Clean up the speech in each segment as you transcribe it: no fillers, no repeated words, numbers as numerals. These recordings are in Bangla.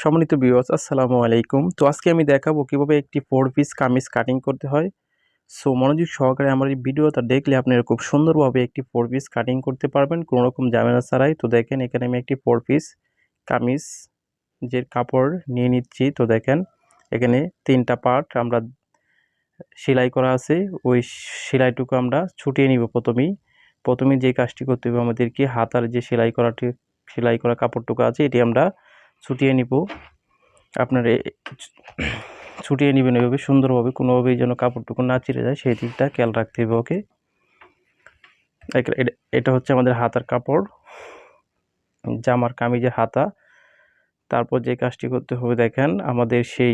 সম্মানিত ভিউয়ার্স, আসসালামু আলাইকুম। তো আজকে আমি দেখাবো কিভাবে একটি 4 পিস কামিজ কাটিং করতে হয়। সো মনোযোগ সহকারে আমার এই ভিডিওটা দেখলে আপনারা খুব সুন্দরভাবে একটি 4 পিস কাটিং করতে পারবেন কোনো রকম ঝামেলা ছাড়াই। তো দেখেন এখানে আমি একটি 4 পিস কামিজ যে কাপড় নিয়ে নিচ্ছি। তো দেখেন এখানে 3টা পার্ট আমরা সেলাই করা আছে। ওই সেলাইটুকু আমরা ছুটিয়ে নিব প্রথমেই যে কাজটি করতে হবে আমাদেরকে হাতার যে সেলাই করা কাপড়টুকু আছে এটি আমরা ছুটিয়ে নিব। আপনারা ছুটিয়ে নেবেন এভাবে সুন্দরভাবে, কোনোভাবেই যেন কাপড়টুকু না ছিঁড়ে যায় সেই দিকটা খেয়াল রাখতে হবে। ওকে, এটা হচ্ছে আমাদের হাতার কাপড়, জামার কামিজের হাতা। তারপর যে কাজটি করতে হবে দেখেন আমাদের সেই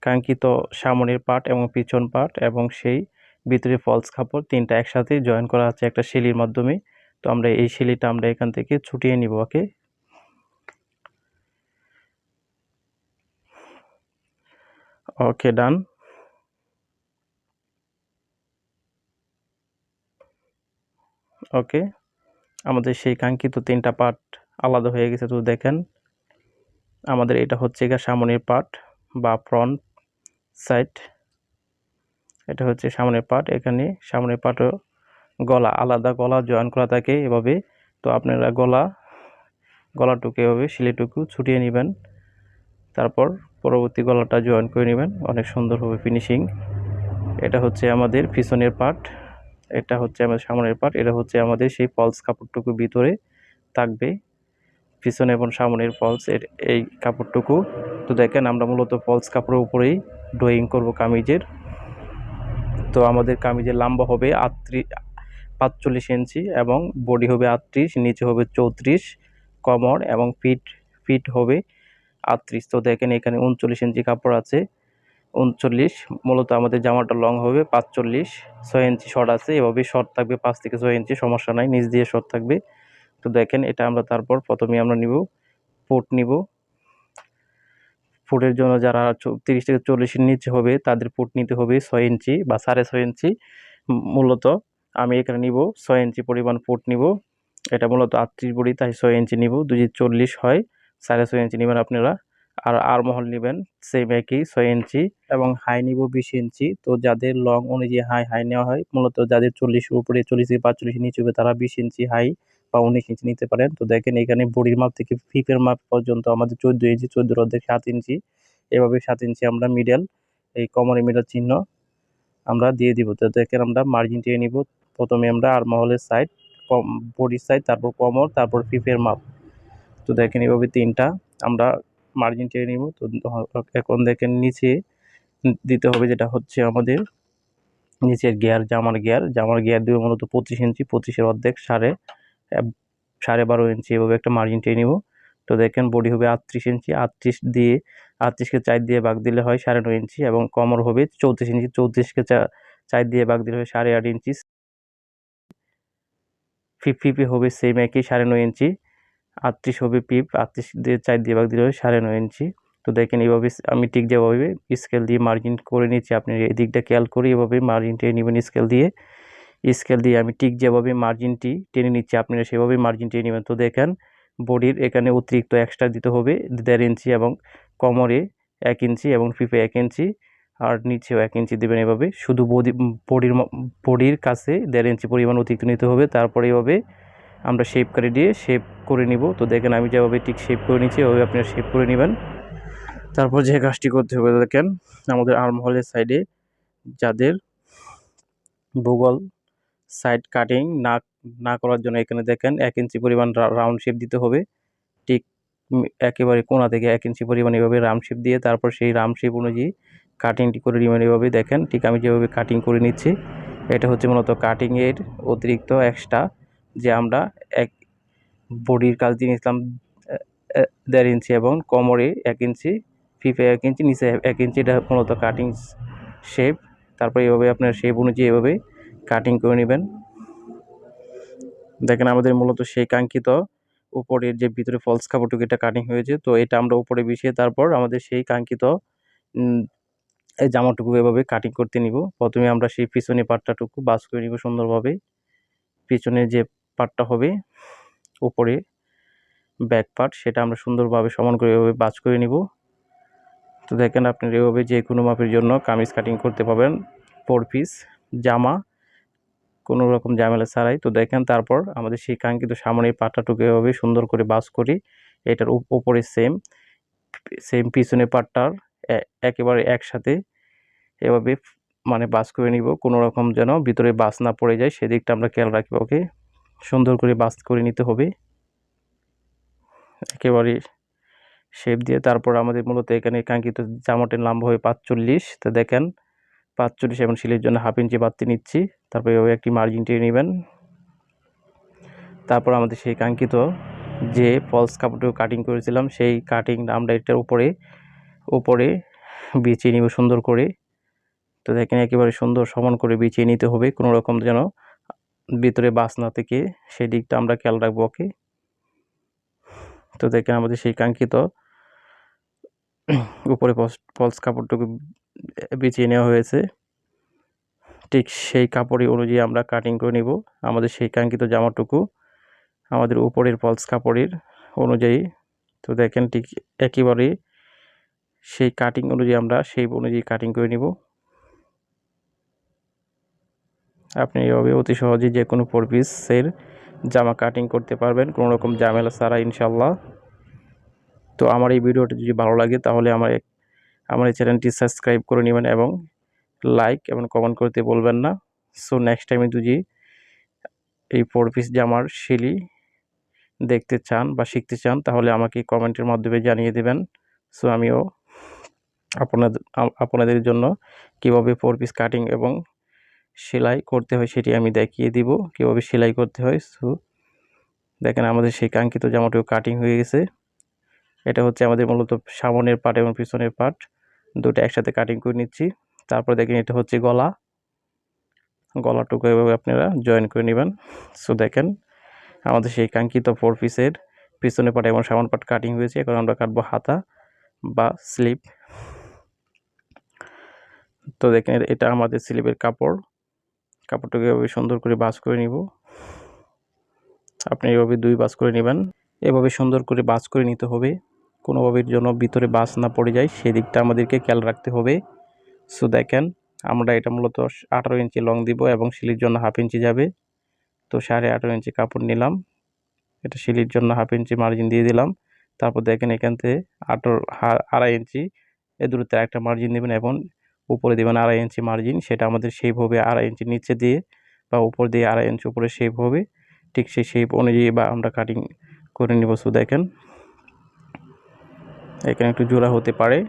কাঙ্ক্ষিত সামনের পার্ট এবং পিছন পার্ট এবং সেই ভিতরে ফলস কাপড় 3টা একসাথে জয়েন করা আছে একটা সেলির মাধ্যমে। তো আমরা এই সেলিটা আমরা এখান থেকে ছুটিয়ে নিব। ওকে, ওকে ডান। ওকে, আমাদের সেই কাঙ্ক্ষিত 3টা পার্ট আলাদা হয়ে গেছে। তো দেখেন আমাদের এটা হচ্ছে গিয়ে সামনের পার্ট বা ফ্রন্ট সাইড, এটা হচ্ছে সামনের পার্ট। এখানে সামনের পার্টও গলা আলাদা, গলা জয়েন করা থাকে এভাবে। তো আপনারা গলাটুকু এভাবে সেলাইটুকু ছুটিয়ে নেবেন, তারপর পরবর্তী গলাটা জয়েন করে নেবেন, অনেক সুন্দর হবে ফিনিশিং। এটা হচ্ছে আমাদের পিছনের পার্ট, এটা হচ্ছে আমাদের সামনের পার্ট, এটা হচ্ছে আমাদের সেই ফলস কাপড়টুকু ভিতরে থাকবে, পিছনে এবং সামনের ফলস এই কাপড়টুকু। তো দেখেন আমরা মূলত ফলস কাপড়ের উপরেই ড্রয়িং করব কামিজের। তো আমাদের কামিজের লম্বা হবে 45 ইঞ্চি এবং বডি হবে 38, নিচে হবে 34, কমর এবং ফিট হবে 38। তো দেখেন এখানে 39 ইঞ্চি কাপড় আছে, 39। মূলত আমাদের জামাটা লং হবে 45, 6 ইঞ্চি শর্ট আছে, এভাবে শর্ট থাকবে 5 থেকে 6 ইঞ্চি, সমস্যা নাই, নিচ দিয়ে শর্ট থাকবে। তো দেখেন এটা আমরা তারপর প্রথমে আমরা নিব ফুট নিব। ফুটের জন্য যারা 30 থেকে 40 এর নিচে হবে তাদের ফুট নিতে হবে 6 ইঞ্চি বা 6.5 ইঞ্চি। মূলত আমি এখানে নিব 6 ইঞ্চি পরিমাণ ফুট নিব। এটা মূলত 38 বডি, তাই 6 ইঞ্চি নিব। যদি 40 হয় 6.5 ইঞ্চি নেবেন আপনারা। আর আরমহল নেবেন সেম একই 6 ইঞ্চি এবং হাই নিব 20 ইঞ্চি। তো যাদের লং অনুযায়ী হাই নেওয়া হয়, মূলত যাদের 40 এর উপরে, 40 থেকে 45 নিচে হবে তারা 20 ইঞ্চি হাই বা 19 ইঞ্চি নিতে পারেন। তো দেখেন এখানে বডির মাপ থেকে ফিপের মাপ পর্যন্ত আমাদের 14 ইঞ্চি, 14 অর্ধেক 7 ইঞ্চি, এভাবে 7 ইঞ্চি আমরা মিডল, এই কোমরে মিডল চিহ্ন আমরা দিয়ে দিব। তো দেখেন আমরা মার্জিন টেনে নিব। প্রথমে আমরা আরমহলের সাইড, বডির সাইড, তারপর কোমর, তারপর ফিপের মাপ। তো দেখেন এভাবে 3টা আমরা মার্জিন টেনে নিব। তো এখন দেখেন নিচে দিতে হবে, যেটা হচ্ছে আমাদের নিচের গিয়ার, জামার গিয়ার দিব মূলত 25 ইঞ্চি, 25-এর অর্ধেক 12.5 ইঞ্চি, এভাবে একটা মার্জিন টেনে নিব। তো দেখেন বডি হবে 38 ইঞ্চি, 38কে 4 দিয়ে ভাগ দিলে হয় 9.5 ইঞ্চি এবং কোমর হবে 34 ইঞ্চি, 34কে 4 দিয়ে ভাগ দিলে হয় 8.5 ইঞ্চি। ফিপে হবে সেম একই 9.5 ইঞ্চি, 38 হবে পিপ, 38 দিয়ে 4 দিয়ে ভাগ দিলে হয় 9.5 ইঞ্চি। তো দেখেন এইভাবে আমি ঠিক যেভাবে স্কেল দিয়ে মার্জিন করে নিচ্ছি, আপনি এই দিকটা খেয়াল করে এভাবে মার্জিন টেনে নেবেন স্কেল দিয়ে আমি ঠিক যেভাবে মার্জিনটি টেনে নিচ্ছি আপনারা সেভাবেই মার্জিন টেনে নেবেন। তো দেখেন বডির এখানে অতিরিক্ত এক্সট্রা দিতে হবে 1.5 ইঞ্চি এবং কোমরে 1 ইঞ্চি এবং ফিপে 1 ইঞ্চি আর নিচেও 1 ইঞ্চি দেবেন। এভাবে শুধু বডির কাছে 1.5 ইঞ্চি পরিমাণ অতিরিক্ত নিতে হবে। তারপরে এভাবে আমরা শেপ করে নিব। তো দেখেন আমি যেভাবে ঠিক শেপ করে নিচ্ছি ওইভাবে আপনারা শেপ করে নেবেন। তারপর যে কাজটি করতে হবে দেখেন আমাদের আর্মহোলের সাইডে যাদের ভূগোল সাইড কাটিং না করার জন্য এখানে দেখেন 1 ইঞ্চি পরিমাণ রাউন্ড শেপ দিতে হবে। ঠিক একেবারে কোণা থেকে 1 ইঞ্চি পরিমাণ এভাবে রাউন্ড শেপ দিয়ে তারপর সেই রাউন্ড শেপ অনুযায়ী কাটিংটি করে নেবেন। এভাবে দেখেন ঠিক আমি যেভাবে কাটিং করে নিচ্ছি, এটা হচ্ছে মূলত কাটিংয়ের অতিরিক্ত এক্সট্রা যে আমরা এক বডির কাজ দিয়ে নিয়েছিলাম 1.5 ইঞ্চি এবং কোমরে 1 ইঞ্চি, ফিপে 1 ইঞ্চি, নিচে 1 ইঞ্চি, এটা মূলত কাটিং শেপ। তারপরে এভাবে আপনার শেপ অনুযায়ী এভাবে কাটিং করে নেবেন। দেখেন আমাদের মূলত সেই কাঙ্ক্ষিত উপরের যে ভিতরে ফলস কাপড়টুকু এটা কাটিং হয়েছে। তো এটা আমরা উপরে বিছিয়ে তারপর আমাদের সেই কাঙ্ক্ষিত এই জামাটুকু এভাবে কাটিং করতে নিব। প্রথমে আমরা সেই পিছনের পাটটাটুকু বাস করে নিব সুন্দরভাবে। পিছনে যে পাটটা হবে উপরে ব্যাক পার্ট সেটা আমরা সুন্দরভাবে সমান করে এভাবে বাজ করে নিব। তো দেখেন আপনার এভাবে যে কোনো মাপের জন্য কামিজ কাটিং করতে পারবেন 4 পিস জামা কোনো রকম ঝামেলা ছাড়াই। তো দেখেন তারপর আমাদের সেই কাঙ্ক্ষিত সামনের পাটটাটুকু এভাবে সুন্দর করে ভাঁজ করি। এটার উপরে সেম পিছনের পাটটার একেবারে একসাথে এভাবে মানে ভাঁজ করে নিব, কোনো রকম যেন ভিতরে ভাঁজ না পড়ে যায় সেদিকটা আমরা খেয়াল রাখবো। ওকে, সুন্দর করে ভাঁজ করে নিতে হবে একেবারে শেপ দিয়ে। তারপর আমাদের মূলত এখানে কাঙ্ক্ষিত জামাটির লম্বা হবে 45। তো দেখেন 45 এবং সিলের জন্য হাফ ইঞ্চি বাড়তি নিচ্ছি। তারপর এভাবে একটি মার্জিন টেনে নেবেন। তারপর আমাদের সেই কাঙ্ক্ষিত যে ফলস কাপড়টুকু কাটিং করেছিলাম সেই কাটিং আমরা এটার উপরে বিছিয়ে নিব সুন্দর করে। তো দেখেন একেবারে সুন্দর সমান করে বিছিয়ে নিতে হবে, কোনো রকম যেন ভিতরে বাস না থেকে সেই দিকটা আমরা খেয়াল রাখবো। ওকে, তো দেখেন আমাদের সেই কাঙ্ক্ষিত উপরে ফলস কাপড়টুকু বিছিয়ে নেওয়া হয়েছে। ঠিক সেই কাপড়ই অনুযায়ী আমরা কাটিং করে নিব আমাদের সেই কাঙ্ক্ষিত জামাটুকু আমাদের উপরের ফলস কাপড়ের অনুযায়ী। তো দেখেন ঠিক একেবারে সেই কাটিং অনুযায়ী আমরা সেই অনুযায়ী কাটিং করে নিব। আপনি এভাবে অতি সহজে যে কোনো 4 পিসের জামা কাটিং করতে পারবেন কোনো রকম ঝামেলা ছাড়া ইনশাল্লাহ। তো আমার এই ভিডিওটি যদি ভালো লাগে তাহলে আমার এই চ্যানেলটি সাবস্ক্রাইব করে নেবেন এবং লাইক এবং কমেন্ট করতে বলবেন না। সো নেক্সট টাইমে যদি এই 4 পিস জামার শিলি দেখতে চান বা শিখতে চান তাহলে আমাকে কমেন্টের মাধ্যমে জানিয়ে দেবেন। সো আমিও আপনাদের জন্য কীভাবে 4 পিস কাটিং এবং সেলাই করতে হয় সেটি আমি দেখিয়ে দিব, কীভাবে সেলাই করতে হয়। সো দেখেন আমাদের সেই কাঙ্ক্ষিত জামাটিও কাটিং হয়ে গেছে। এটা হচ্ছে আমাদের মূলত সামনের পার্ট এবং পিছনের পার্ট দুটো একসাথে কাটিং করে নিচ্ছি। তারপর দেখেন এটা হচ্ছে গলাটুকু এভাবে আপনারা জয়েন করে নেবেন। সো দেখেন আমাদের সেই কাঙ্ক্ষিত 4 পিসের পিছনের পার্ট এবং সামনের পার্ট কাটিং হয়েছে। এখন আমরা কাটবো হাতা বা স্লিভ। তো দেখেন এটা আমাদের স্লিভের কাপড়টাকে এভাবে সুন্দর করে ভাঁজ করে নিব। আপনি এভাবে 2 ভাঁজ করে নেবেন। এভাবে সুন্দর করে ভাঁজ করে নিতে হবে, কোনোভাবের জন্য ভিতরে ভাঁজ না পড়ে যায় সেদিকটা আমাদেরকে খেয়াল রাখতে হবে। সো দেখেন আমরা এটা মূলত 18 ইঞ্চি লং দিব এবং সিলির জন্য হাফ ইঞ্চি যাবে। তো 18.5 ইঞ্চি কাপড় নিলাম, এটা সিলির জন্য হাফ ইঞ্চি মার্জিন দিয়ে দিলাম। তারপর দেখেন এখান থেকে 2.5 ইঞ্চি এ দূরত্বে একটা মার্জিন দেবেন এবং উপরে দেবেন 2.5 ইঞ্চি মার্জিন। সেটা আমাদের শেপ হবে 2.5 ইঞ্চি নিচে দিয়ে বা উপর দিয়ে 2.5 ইঞ্চি উপরে শেপ হবে। ঠিক সেই শেপ অনুযায়ী বা আমরা কাটিং করে নিব। সো দেখেন এখানে একটু জোড়া হতে পারে।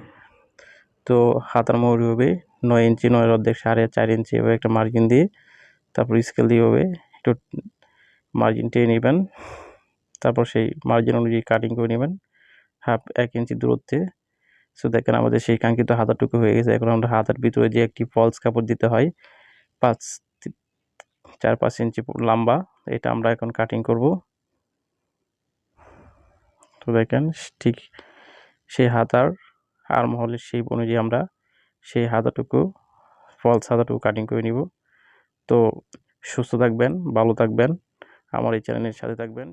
তো হাতার মহরি হবে 9 ইঞ্চি, 9 অর্ধেক 4.5 ইঞ্চি এভাবে একটা মার্জিন দিয়ে তারপর স্কেল দিয়ে হবে একটু মার্জিন টেনে নেবেন। তারপর সেই মার্জিন অনুযায়ী কাটিং করে নেবেন 1 ইঞ্চি দূরত্বে। সো দেখেন আমাদের সেই কাঙ্ক্ষিত হাতাটুকু হয়ে গেছে। এখন আমরা হাতার ভিতরে যে একটি ফলস কাপড় দিতে হয় 4-5 ইঞ্চি লম্বা, এটা আমরা এখন কাটিং করব। তো দেখেন ঠিক সেই হাতার আর্মহোলের শেপ অনুযায়ী আমরা সেই ফলস হাতাটুকু কাটিং করে নিব। তো সুস্থ থাকবেন, ভালো থাকবেন, আমার এই চ্যানেলের সাথে থাকবেন।